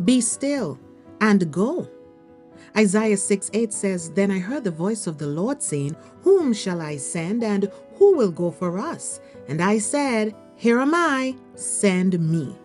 Be still and go. Isaiah 6:8 says, Then I heard the voice of the Lord saying, Whom shall I send, and who will go for us? And I said, Here am I, send me.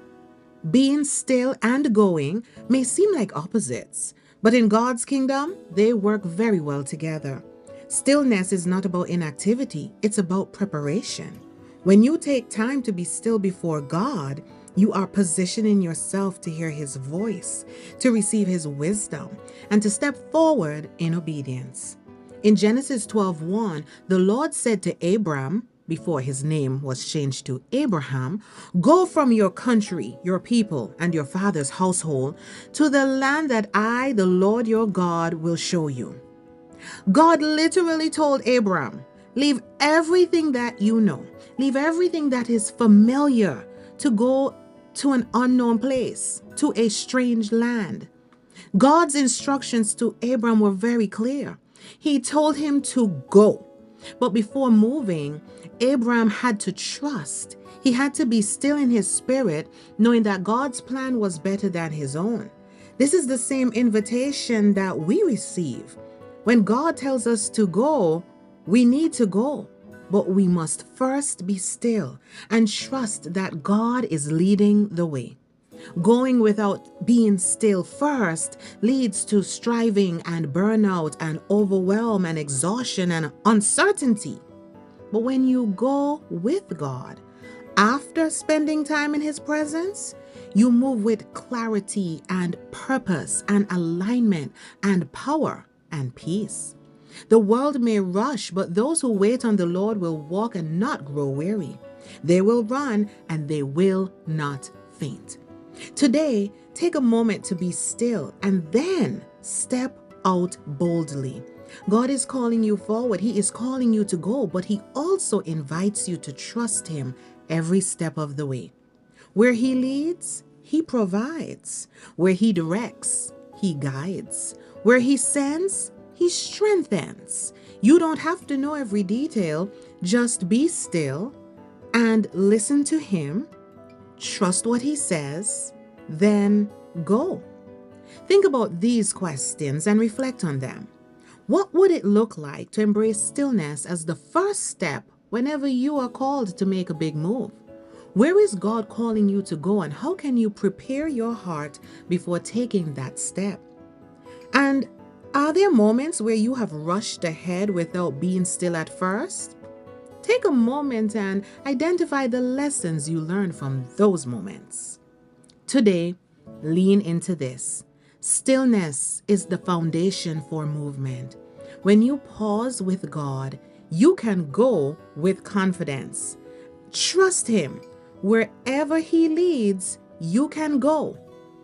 Being still and going may seem like opposites, but in God's kingdom, they work very well together. Stillness is not about inactivity, it's about preparation. When you take time to be still before God, you are positioning yourself to hear His voice, to receive His wisdom, and to step forward in obedience. In Genesis 12:1, the Lord said to Abram, before his name was changed to Abraham, Go from your country, your people, and your father's household to the land that I, the Lord your God, will show you. God literally told Abram, leave everything that you know, leave everything that is familiar to go to an unknown place, to a strange land. God's instructions to Abram were very clear. He told him to go. But before moving, Abraham had to trust. He had to be still in his spirit, knowing that God's plan was better than his own. This is the same invitation that we receive. When God tells us to go, we need to go. But we must first be still and trust that God is leading the way. Going without being still first leads to striving and burnout and overwhelm and exhaustion and uncertainty. But when you go with God, after spending time in His presence, you move with clarity and purpose and alignment and power and peace. The world may rush, but those who wait on the Lord will walk and not grow weary. They will run and they will not faint. Today, take a moment to be still and then step out boldly. God is calling you forward. He is calling you to go, but He also invites you to trust Him every step of the way. Where He leads, He provides. Where He directs, He guides. Where He sends, He strengthens. You don't have to know every detail. Just be still and listen to Him. Trust what He says, then go. Think about these questions and reflect on them. What would it look like to embrace stillness as the first step whenever you are called to make a big move? Where is God calling you to go, and how can you prepare your heart before taking that step? And are there moments where you have rushed ahead without being still at first? Take a moment and identify the lessons you learned from those moments. Today, lean into this. Stillness is the foundation for movement. When you pause with God, you can go with confidence. Trust Him. Wherever He leads, you can go.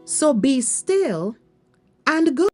So be still and go.